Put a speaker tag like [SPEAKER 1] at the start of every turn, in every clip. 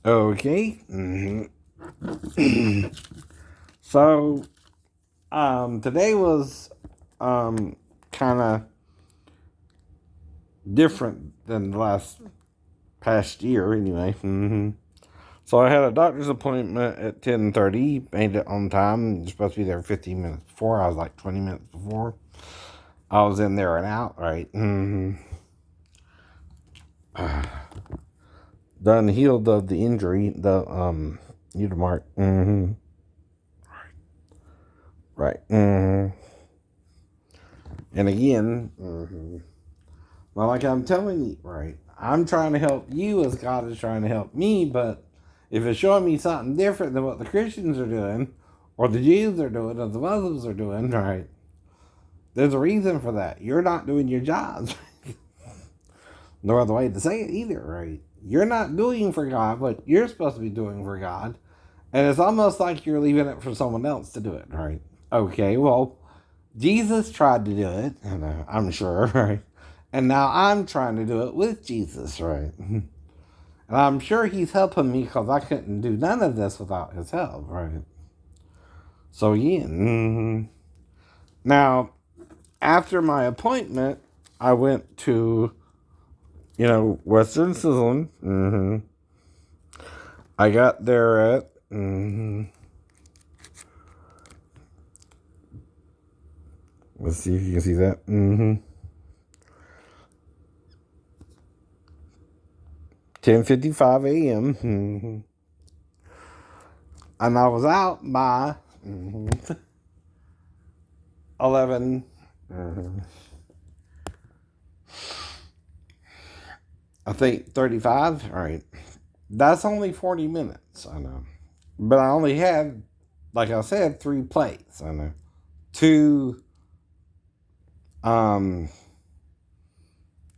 [SPEAKER 1] Okay. So, today was kind of different than the past year, anyway. So I had a doctor's appointment at 10:30. Made it on time. You're supposed to be there 15 minutes before. I was like 20 minutes before. I was in there and out. Right. Done healed of the injury. The Utermark. Right. And again. Well, like I'm telling you, right? I'm trying to help you as God is trying to help me, but if it's showing me something different than what the Christians are doing, or the Jews are doing, or the Muslims are doing, right? There's a reason for that. You're not doing your jobs. No other way to say it either, right? You're not doing for God what you're supposed to be doing for God. And it's almost like you're leaving it for someone else to do it, right? Okay, well, Jesus tried to do it, I'm sure, right? And now I'm trying to do it with Jesus, right? And I'm sure he's helping me because I couldn't do none of this without his help, right? So, yeah. Now, after my appointment, I went to, Western Sizzilin. I got there at, let's see if you can see that. 10:55 a.m. And I was out by 11. I think 35. All right. That's only 40 minutes, I know. But I only had, like I said, 3 plates, I know. 2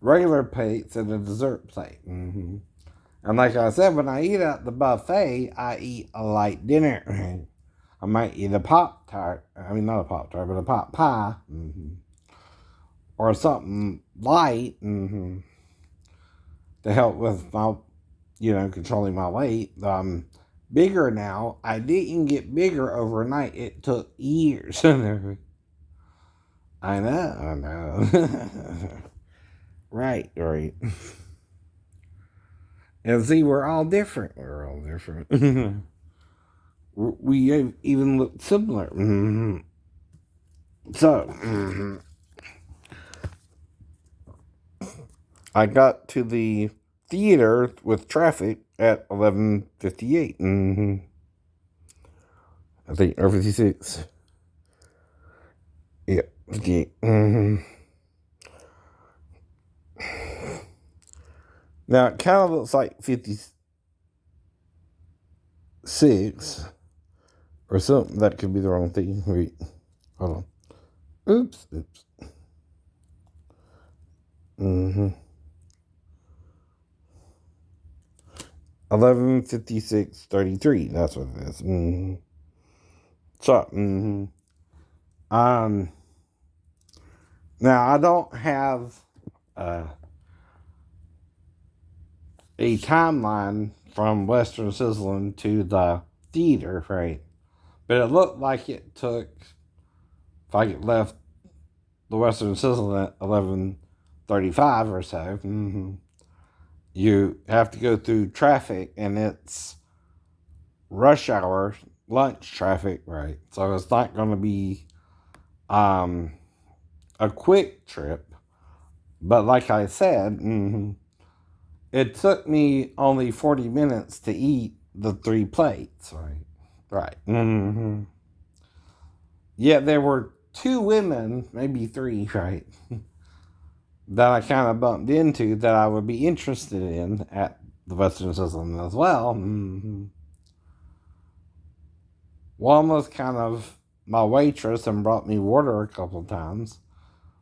[SPEAKER 1] regular plates and a dessert plate. And like I said, when I eat at the buffet, I eat a light dinner. I might eat a Pop-Tart. I mean, not a Pop-Tart, but a pot pie. Or something light to help with my, controlling my weight. Bigger now. I didn't get bigger overnight. It took years. I know. Right. And see, we're all different. We even look similar. So, I got to the theater with traffic at 11:58. I think, or 56. Yeah, 58. Now, it kind of looks like 56 or something. That could be the wrong thing. Wait, hold on. Oops. 11:56:33. That's what it is. So, now I don't have a timeline from Western Sizzlin to the theater, right? But it looked like it took, if I left the Western Sizzlin at 11:35 or so, you have to go through traffic, and it's rush hour lunch traffic, right? So it's not going to be a quick trip. But like I said, it took me only 40 minutes to eat the 3 plates, right. Yeah, there were 2 women, maybe 3, right, that I kind of bumped into that I would be interested in at the Western Sizzlin as well. One was kind of my waitress and brought me water a couple times.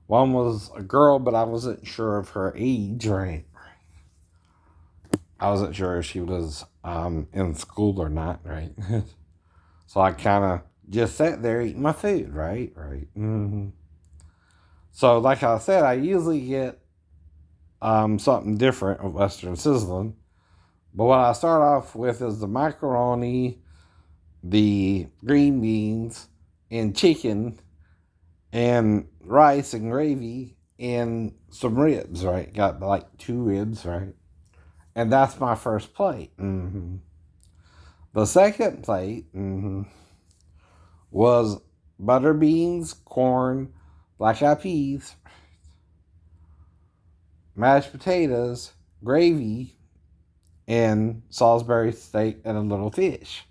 [SPEAKER 1] One was a girl, but I wasn't sure of her age, right? I wasn't sure if she was in school or not, right? So I kind of just sat there eating my food, right? So, like I said, I usually get something different of Western Sizzlin, But what I start off with is the macaroni, the green beans, and chicken, and rice and gravy, and some ribs, right? Got like 2 ribs, right? And that's my first plate. The second plate was butter beans, corn, black eyed peas, mashed potatoes, gravy, and Salisbury steak and a little fish.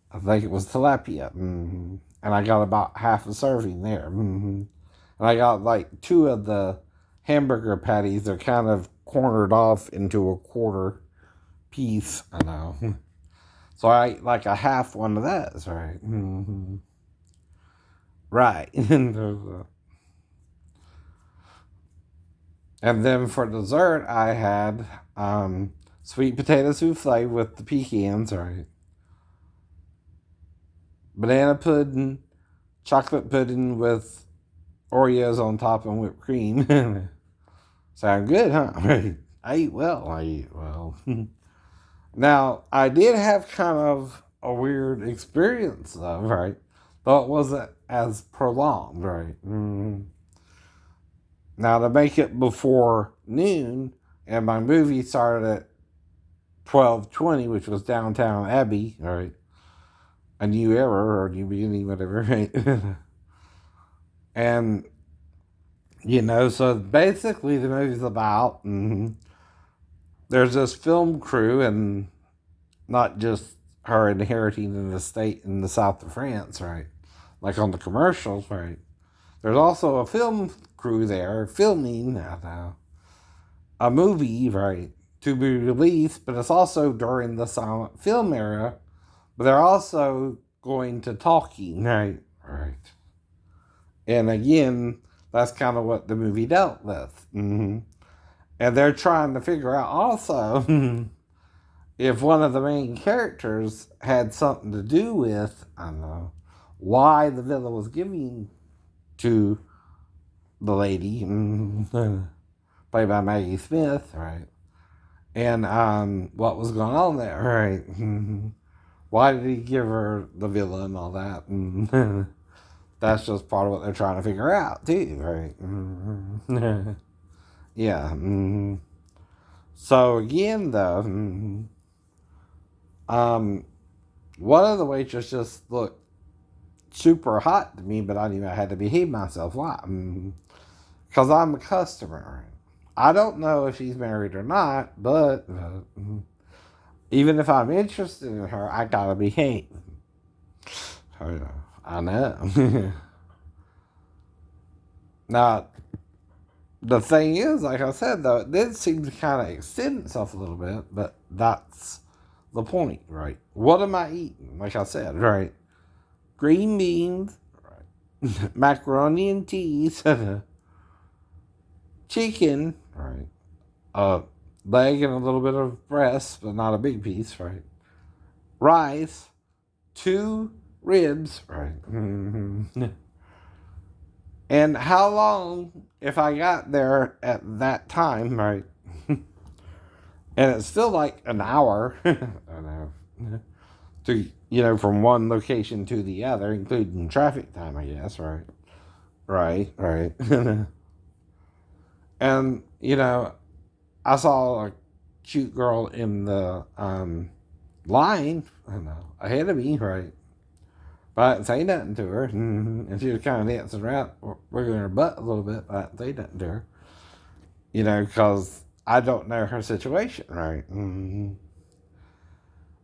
[SPEAKER 1] I think it was tilapia. And I got about half a serving there. And I got like 2 of the hamburger patties. They're kind of cornered off into a quarter piece. I know. So I ate like a half one of those, right? Right. And then for dessert, I had sweet potato souffle with the pecans, right? Banana pudding, chocolate pudding with Oreos on top and whipped cream. Sound good, huh? I eat well. Now, I did have kind of a weird experience, though, right? Though it wasn't as prolonged, right? Now, to make it before noon, and my movie started at 12:20, which was Downtown Abbey, right? A new era or new beginning, whatever, right? And, so basically the movie's about, there's this film crew, and not just her inheriting an estate in the south of France, right? Like on the commercials, right? There's also a film crew there filming a movie, right, to be released, but it's also during the silent film era. But they're also going to talking, right? Right. And again, that's kind of what the movie dealt with. And they're trying to figure out also if one of the main characters had something to do with, I don't know, why the villa was giving to the lady, played by Maggie Smith, right? And what was going on there, right? Why did he give her the villa and all that? And that's just part of what they're trying to figure out, too, right? Yeah. So, again, though, one of the waitresses just looked super hot to me, but I knew I had to behave myself. Why? Because I'm a customer. I don't know if she's married or not, but even if I'm interested in her, I gotta behave. I know. Now, the thing is, like I said, though, it did seem to kind of extend itself a little bit, but that's the point, right? What am I eating? Like I said, right? Green beans, right? Macaroni and cheese, chicken, right? Leg and a little bit of breast, but not a big piece, right? Rice, 2 ribs, right? And how long, if I got there at that time, right? And it's still like an hour, I don't know, to, from one location to the other, including traffic time, I guess, right? Right. And, I saw a cute girl in the line, I don't know, ahead of me, right? But I didn't say nothing to her, and she was kind of dancing around, wiggling her butt a little bit, but I didn't say nothing to her, because I don't know her situation, right?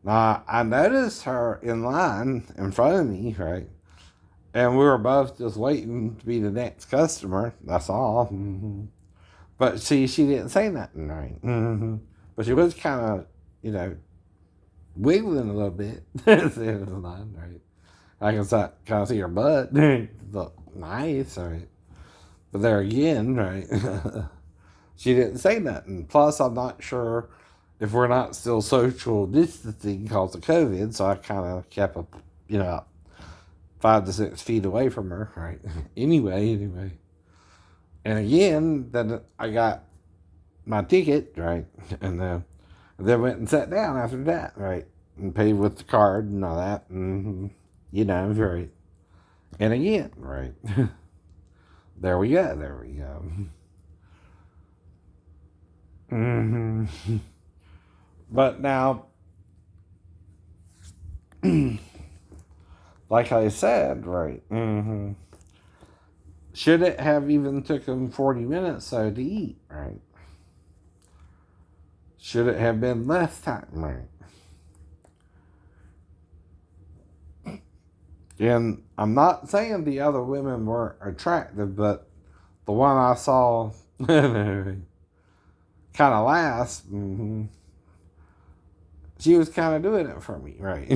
[SPEAKER 1] Now, I noticed her in line in front of me, right? And we were both just waiting to be the next customer, that's all. But see, she didn't say nothing, right? But she was kind of, wiggling a little bit at the end of the line, right? I can kind of see her butt. Look nice, right? But there again, right? She didn't say nothing. Plus, I'm not sure if we're not still social distancing because of COVID, so I kind of kept up, 5 to 6 feet away from her, right? Anyway. And again, then I got my ticket, right? And Then went and sat down after that, right? And paid with the card and all that. You know, right. And again, right. There we go. There we go. But now, like I said, right. Should it have even took him 40 minutes so to eat, right? Should it have been less time, right? And I'm not saying the other women weren't attractive, but the one I saw kind of last, she was kind of doing it for me, right?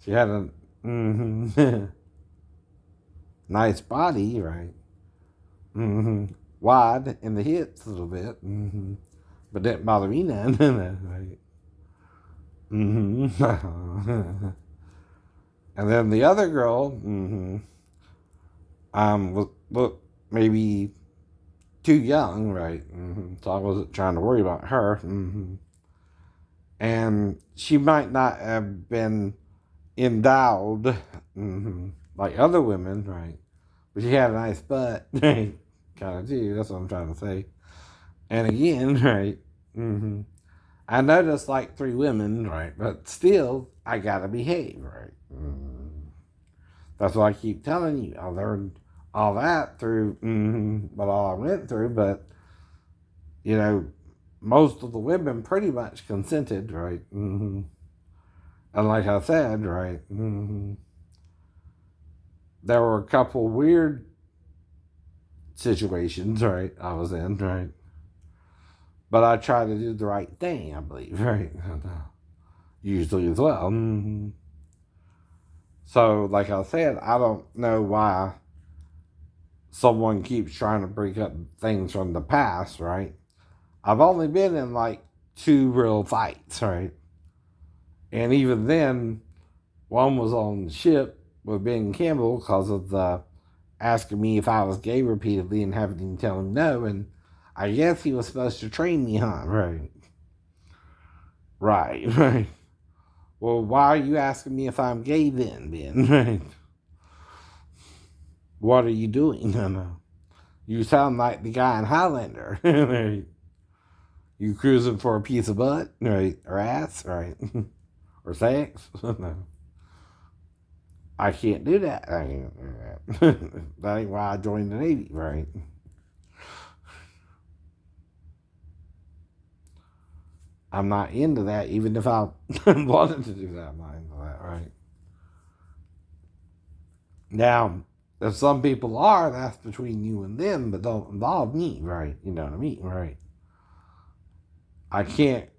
[SPEAKER 1] She had a nice body, right? Wide in the hips a little bit, but didn't bother me none, right? And then the other girl, looked maybe too young, right? So I wasn't trying to worry about her. And she might not have been endowed like other women, right? But she had a nice butt, right? Kind of too. That's what I'm trying to say. And again, right? I noticed like 3 women, right? But still, I gotta behave, right? That's what I keep telling you. I learned all that through what all I went through, but you know, most of the women pretty much consented, right? And like I said, right, there were a couple weird situations, right, I was in, right? But I try to do the right thing, I believe, right? Usually as well. So, like I said, I don't know why someone keeps trying to bring up things from the past, right? I've only been in like 2 real fights, right? And even then, one was on the ship with Ben Campbell because of the asking me if I was gay repeatedly and having him tell him no. And I guess he was supposed to train me, huh? Right. Right. Well, why are you asking me if I'm gay then, Ben? Right. What are you doing? No. You sound like the guy in Highlander. Right. You cruising for a piece of butt, right? Or ass, right? Or sex? No. I can't do that. I can't do that. That ain't why I joined the Navy, right? I'm not into that, even if I wanted to do that. I'm not into that, right? Now, if some people are, that's between you and them, but don't involve me, right? You know what I mean, right? I can't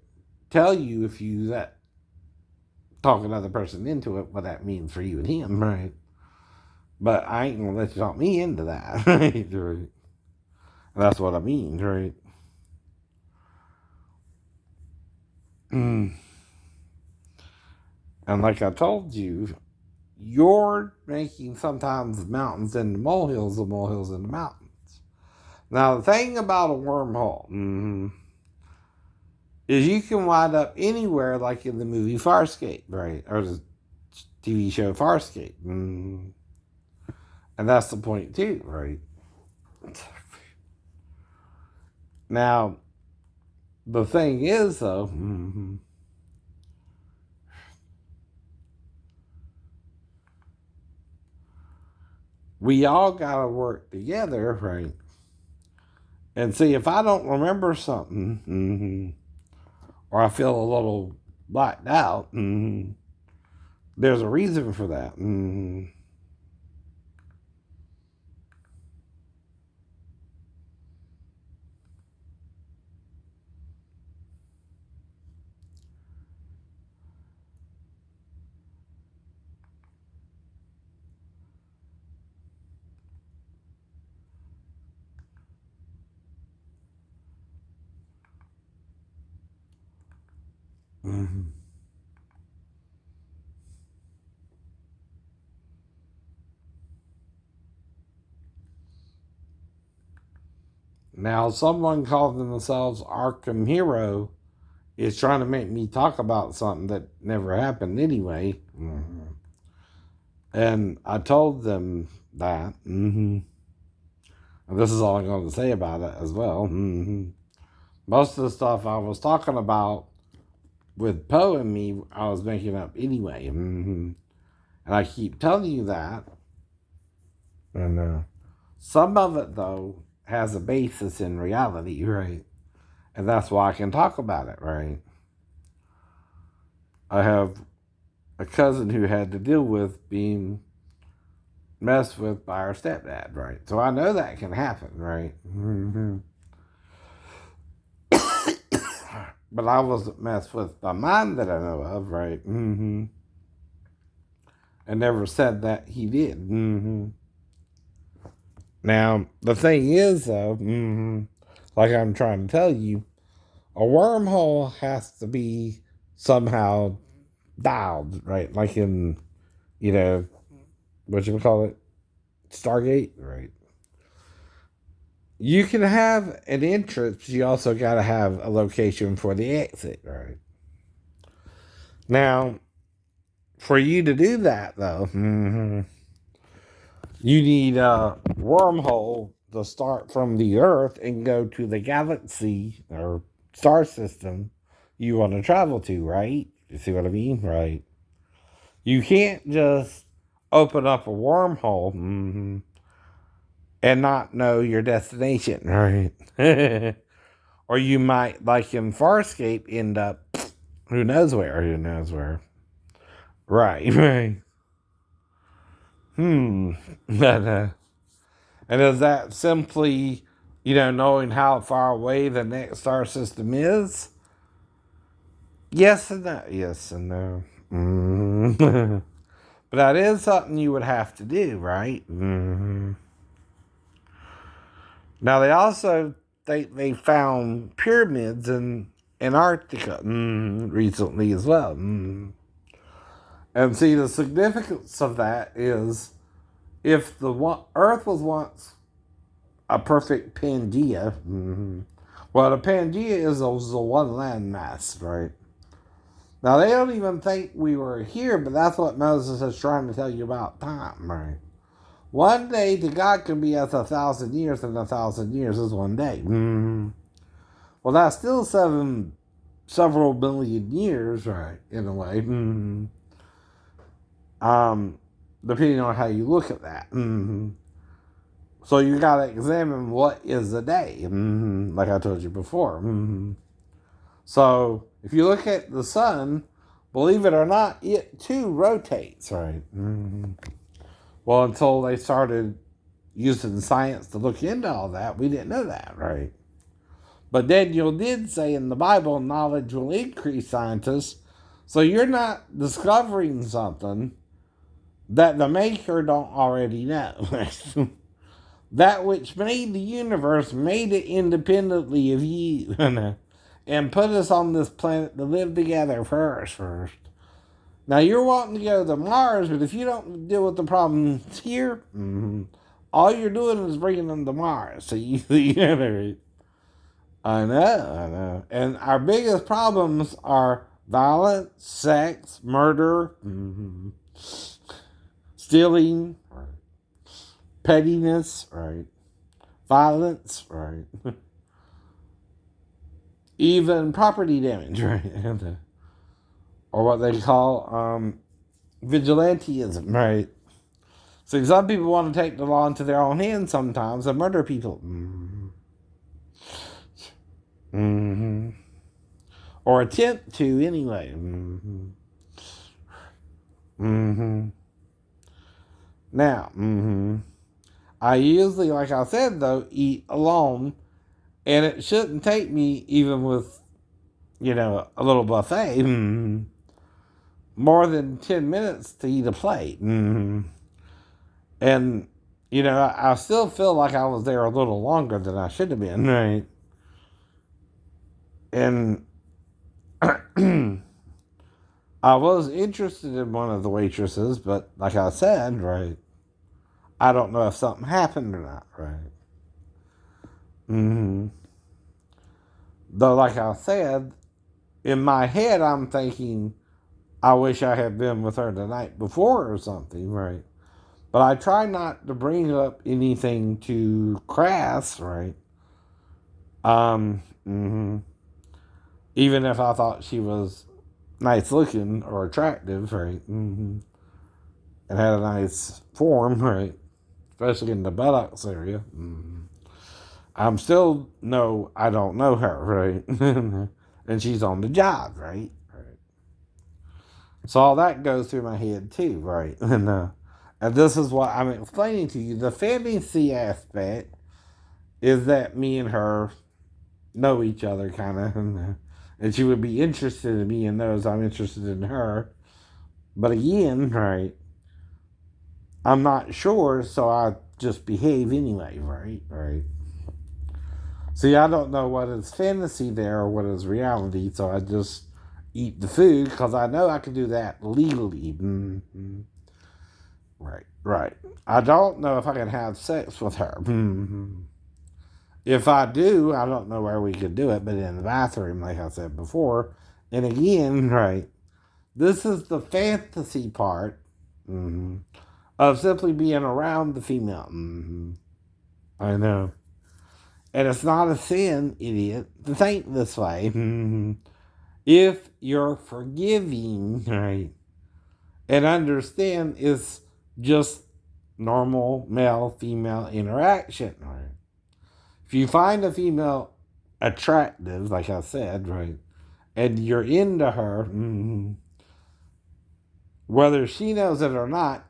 [SPEAKER 1] tell you if you that talk another person into it, what that means for you and him, right? But I ain't gonna let you talk me into that, right? That's what I mean, right? And like I told you, you're making sometimes mountains into molehills and molehills into mountains. Now, the thing about a wormhole is you can wind up anywhere, like in the movie Farscape, right? Or the TV show Farscape. And that's the point, too, right? Now, the thing is, though, we all got to work together, right? And see, if I don't remember something, or I feel a little blacked out, there's a reason for that. Now, someone called themselves Arkham Hero is trying to make me talk about something that never happened anyway. And I told them that. And this is all I'm going to say about it as well. Most of the stuff I was talking about with Poe and me, I was making up anyway. And I keep telling you that. And some of it, though, has a basis in reality, right? And that's why I can talk about it, right? I have a cousin who had to deal with being messed with by her stepdad, right? So I know that can happen, right? But I wasn't messed with by mine that I know of, right? And never said that he did. Now, the thing is, though, like I'm trying to tell you, a wormhole has to be somehow dialed, right? Like in, what you call it? Stargate, right? You can have an entrance, but you also got to have a location for the exit, right? Now, for you to do that, though, you need a wormhole to start from the Earth and go to the galaxy or star system you want to travel to, right? You see what I mean? Right. You can't just open up a wormhole and not know your destination, right? Or you might, like in Farscape, end up who knows where. Right, right. But, and is that simply, knowing how far away the next star system is? Yes and no. Yes and no. But that is something you would have to do, right? Now, they also they found pyramids in Antarctica recently as well. And see, the significance of that is if the Earth was once a perfect Pangea, well, the Pangea is a one landmass, right? Now, they don't even think we were here, but that's what Moses is trying to tell you about time, right? One day to God can be as 1,000 years, and 1,000 years is one day. Well, that's still several billion years, right, in a way. Depending on how you look at that. So you got to examine what is a day, like I told you before. So if you look at the sun, believe it or not, it too rotates, right? Well, until they started using science to look into all that, we didn't know that, right? But Daniel did say in the Bible, knowledge will increase, scientists. So you're not discovering something that the maker don't already know. That which made the universe made it independently of you and put us on this planet to live together first. Now you're wanting to go to Mars, but if you don't deal with the problems here, all you're doing is bringing them to Mars. So I know. And our biggest problems are violence, sex, murder, stealing, right? Pettiness, right? Violence, right? Even property damage, right? Or what they call vigilantism, right? So some people want to take the law into their own hands sometimes and murder people. Or attempt to anyway. Now, I usually, like I said though, eat alone, and it shouldn't take me, even with, a little buffet, more than 10 minutes to eat a plate. And, I still feel like I was there a little longer than I should have been, right? And I was interested in one of the waitresses, but like I said, right, I don't know if something happened or not, right? Though, like I said, in my head, I'm thinking, I wish I had been with her the night before or something, right? But I try not to bring up anything too crass, right? Mm-hmm. Even if I thought she was nice looking or attractive, right? Mm-hmm. And had a nice form, right? Especially in the buttocks area. Mm-hmm. I'm still, no, I don't know her, right? And she's on the job, right? Right. So all that goes through my head too, right? And this is what I'm explaining to you. The fantasy aspect is that me and her know each other, kind of, and she would be interested in me and knows I'm interested in her. But again, right, I'm not sure, so I just behave anyway, right? Right. See, I don't know what is fantasy there or what is reality, so I just eat the food because I know I can do that legally. Mm-hmm. Right, right. I don't know if I can have sex with her. Mm-hmm. If I do, I don't know where we could do it, but in the bathroom, like I said before. And again, right, this is the fantasy part, mm-hmm, of simply being around the female. Mm-hmm. I know. And it's not a sin, idiot, to think this way. Mm-hmm. If you're forgiving, right, and understand it's just normal male female interaction, right? If you find a female attractive, like I said, right, and you're into her, mm-hmm, whether she knows it or not,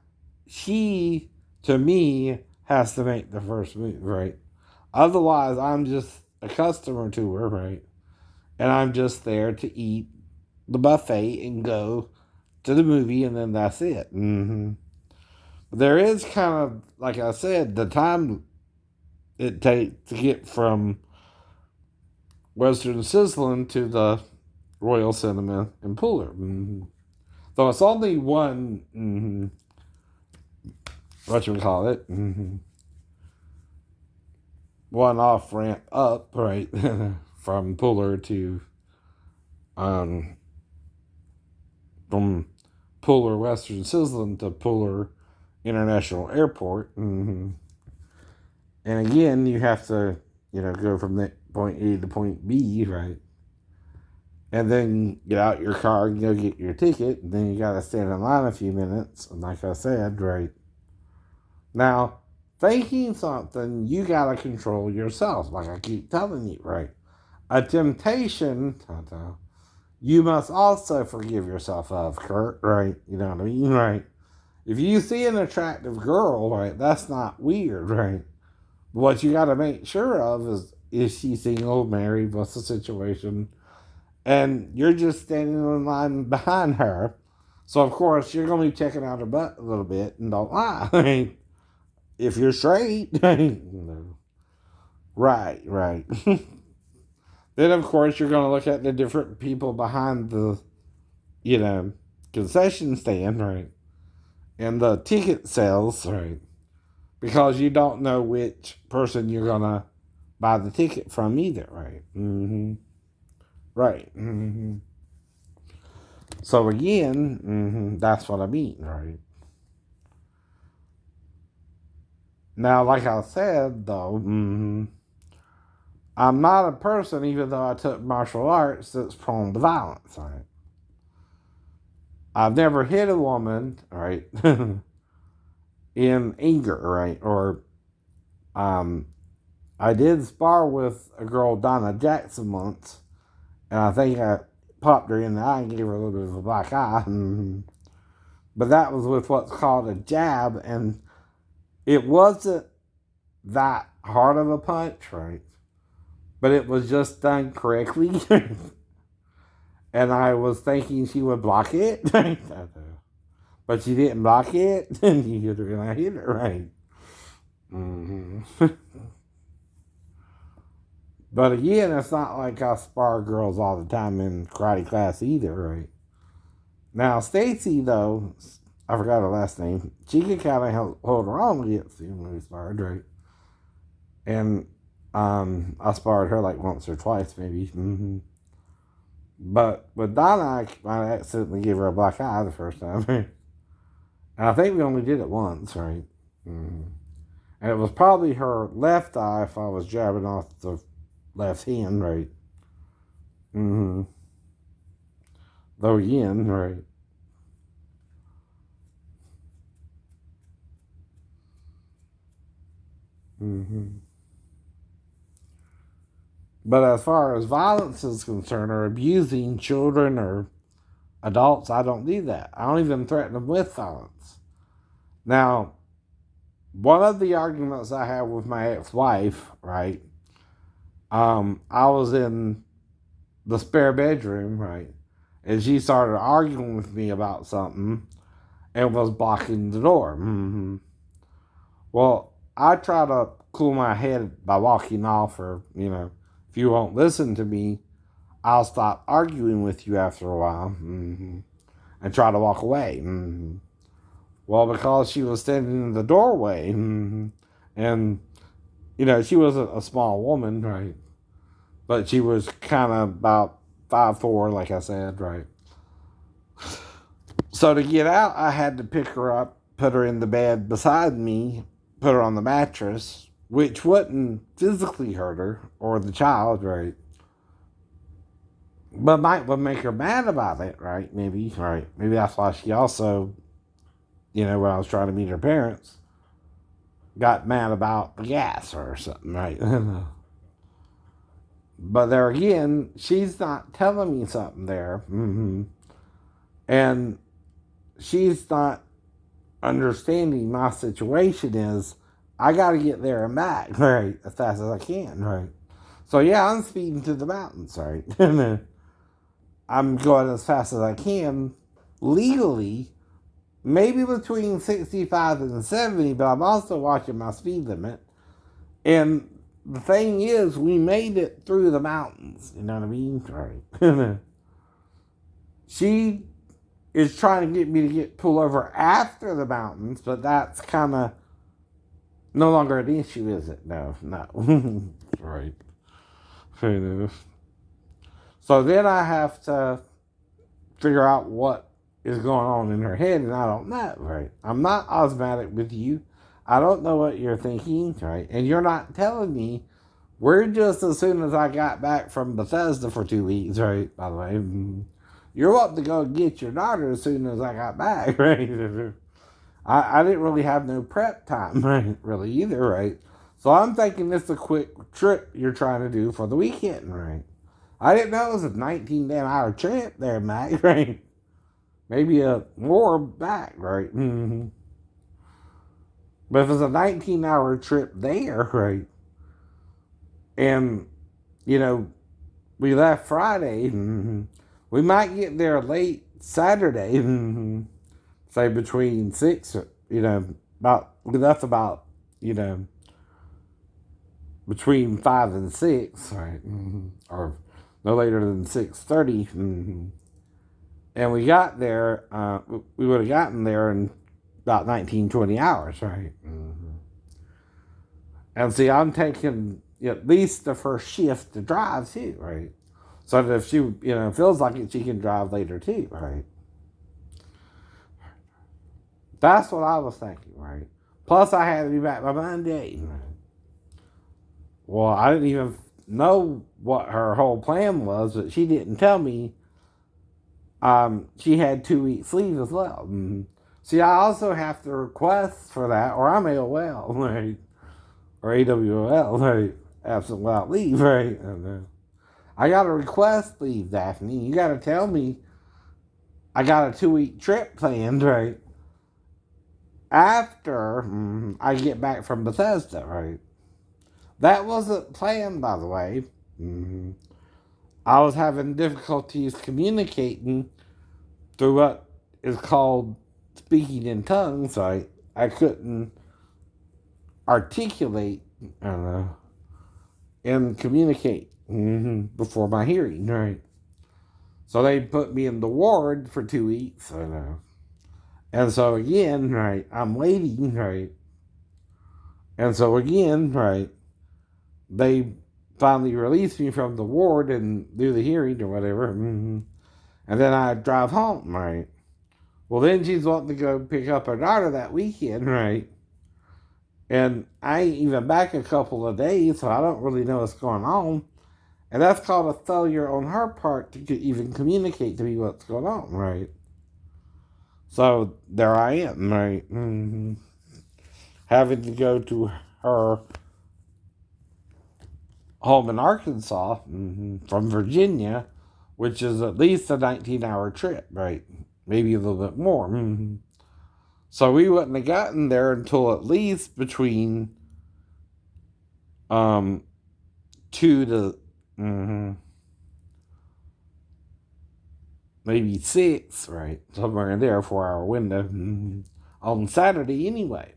[SPEAKER 1] she, to me, has to make the first move, right? Otherwise, I'm just a customer to her, right? And I'm just there to eat the buffet and go to the movie, and then that's it. Mm-hmm. There is kind of, like I said, the time it takes to get from Western Sizzilin to the Royal Cinema in Puller. Mm-hmm. Though it's only one, mm-hmm, what you call it, mm-hmm, one off ramp up, right, from Puller to, um, from Puller Western Sizzlin to Puller International Airport. Mm-hmm. And again, you have to, go from that point A to point B, right? And then get out your car and go get your ticket. And then you got to stand in line a few minutes. And like I said, right, now, thinking something, you got to control yourself. Like I keep telling you, right? A temptation, you must also forgive yourself of, Kurt, right? You know what I mean, right? If you see an attractive girl, right, that's not weird, right? What you got to make sure of is she single, married, what's the situation? And you're just standing in line behind her. So, of course, you're going to be checking out her butt a little bit and don't lie. I mean, if you're straight, right, right. Then, of course, you're going to look at the different people behind the, you know, concession stand, right? And the ticket sales, right? Because you don't know which person you're going to buy the ticket from either, right? Mm-hmm. Right. Mm-hmm. So again, mm-hmm, that's what I mean, right? Now, like I said, though, mm-hmm, I'm not a person, even though I took martial arts, that's prone to violence, right? I've never hit a woman, right, in anger, right? Or um, I did spar with a girl, Donna Jackson, once, and I think I popped her in the eye and gave her a little bit of a black eye. But that was with what's called a jab, and it wasn't that hard of a punch, right? But it was just done correctly. And I was thinking she would block it. But she didn't block it. And you hit her and I hit her, right? Mm-hmm. But again, it's not like I spar girls all the time in karate class either, right? Now, Stacy, though, I forgot her last name, she could kind of hold her own against you when we sparred, right? And I sparred her like once or twice, maybe. Mm-hmm. But with Donna, I accidentally gave her a black eye the first time. And I think we only did it once, right? Mm-hmm. And it was probably her left eye if I was jabbing off the left hand, right? Mm-hmm. Though again, right? Mm-hmm. But as far as violence is concerned, or abusing children or adults, I don't do that. I don't even threaten them with violence. Now, one of the arguments I had with my ex-wife, right? I was in the spare bedroom, right? And she started arguing with me about something and was blocking the door. Mm-hmm. Well, I try to cool my head by walking off, or, if you won't listen to me, I'll stop arguing with you after a while. Mm-hmm. And try to walk away. Mm-hmm. Well, because she was standing in the doorway, mm-hmm. And, she wasn't a small woman, right? But she was kind of about 5'4", like I said, right? So to get out, I had to pick her up, put her in the bed beside me, put her on the mattress, which wouldn't physically hurt her or the child, right? But would make her mad about it, right? Maybe, right? Maybe that's why she also, when I was trying to meet her parents, got mad about the gas or something, right? But there again, she's not telling me something there. Mm-hmm. And she's not understanding my situation is I got to get there and back, right, as fast as I can, right? So yeah, I'm speeding to the mountains, right? I'm going as fast as I can legally, maybe between 65 and 70, but I'm also watching my speed limit. And the thing is, we made it through the mountains, you know what I mean? Right. She is trying to get me to pull over after the mountains, but that's kind of no longer an issue, is it? No. Right. Fair enough. So then I have to figure out what is going on in her head, and I don't know, right? I'm not osmotic with you. I don't know what you're thinking, right? And you're not telling me. We're just as soon as I got back from Bethesda for 2 weeks, right? By the way, you're up to go get your daughter as soon as I got back, right? I didn't really have no prep time, right? Really either, right? So I'm thinking it's a quick trip you're trying to do for the weekend, right? I didn't know it was a 19 damn hour trip there, Mac, right? Maybe a more back, right? Mm-hmm. But if it's a 19-hour trip there, right? And, you know, we left Friday, mm-hmm. We might get there late Saturday, mm-hmm. Say between 6, we left about, between 5 and 6, right? Mm-hmm. Or no later than 6:30. Mm-hmm. And we got there, we would have gotten there in about 19, 20 hours, right? Mm-hmm. And see, I'm taking at least the first shift to drive too, right? So that if she, feels like it, she can drive later too, right? That's what I was thinking, right? Plus, I had to be back by Monday. Well, I didn't even know what her whole plan was, but she didn't tell me she had 2 weeks leave as well. Mm-hmm. See, I also have to request for that, or I'm AOL, right? Or AWOL, right? Absent without leave, right? I got to request leave, Daphne. You got to tell me I got a 2 week trip planned, right? After I get back from Bethesda, right? That wasn't planned, by the way. Mm-hmm. I was having difficulties communicating through what is called speaking in tongues. I couldn't articulate, I don't know, and communicate before my hearing, right? So they put me in the ward for 2 weeks, I know. And so again, right, I'm waiting, right? And so again, right, they finally release me from the ward and do the hearing or whatever. And then I drive home, right? Well, then she's wanting to go pick up her daughter that weekend, right? And I ain't even back a couple of days, so I don't really know what's going on. And that's called a failure on her part to even communicate to me what's going on, right? So there I am, right? Having to go to her home in Arkansas from Virginia, which is at least a 19-hour trip, right? Maybe a little bit more. So we wouldn't have gotten there until at least between 2 to maybe 6, right? Somewhere in there, 4-hour window on Saturday anyway.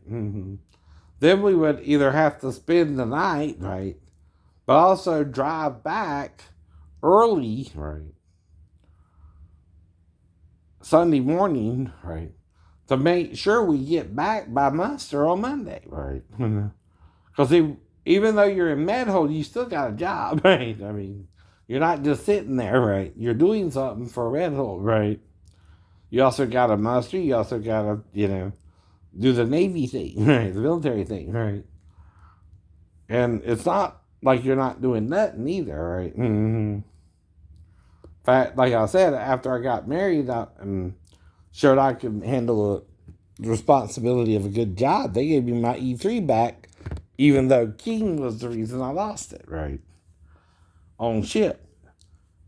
[SPEAKER 1] Then we would either have to spend the night, right? But also drive back early, right? Sunday morning, right? To make sure we get back by muster on Monday, right? Because even though you're in med hold, you still got a job, right? I mean, you're not just sitting there, right? You're doing something for med hold, right? You also got to muster. You also got to, do the Navy thing, right? The military thing, right? And it's not like you're not doing nothing either, right? In fact, like I said, after I got married and showed I could handle the responsibility of a good job, they gave me my E3 back, even though King was the reason I lost it, right? On ship.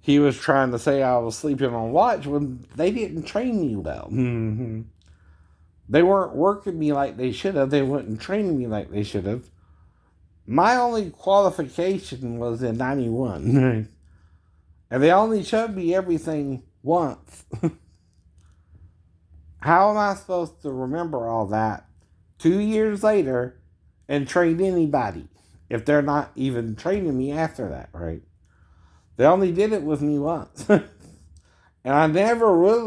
[SPEAKER 1] He was trying to say I was sleeping on watch when they didn't train me well. They weren't working me like they should have. They weren't training me like they should have. My only qualification was in 91. And they only showed me everything once. How am I supposed to remember all that 2 years later and train anybody if they're not even training me after that, right? They only did it with me once. And I never really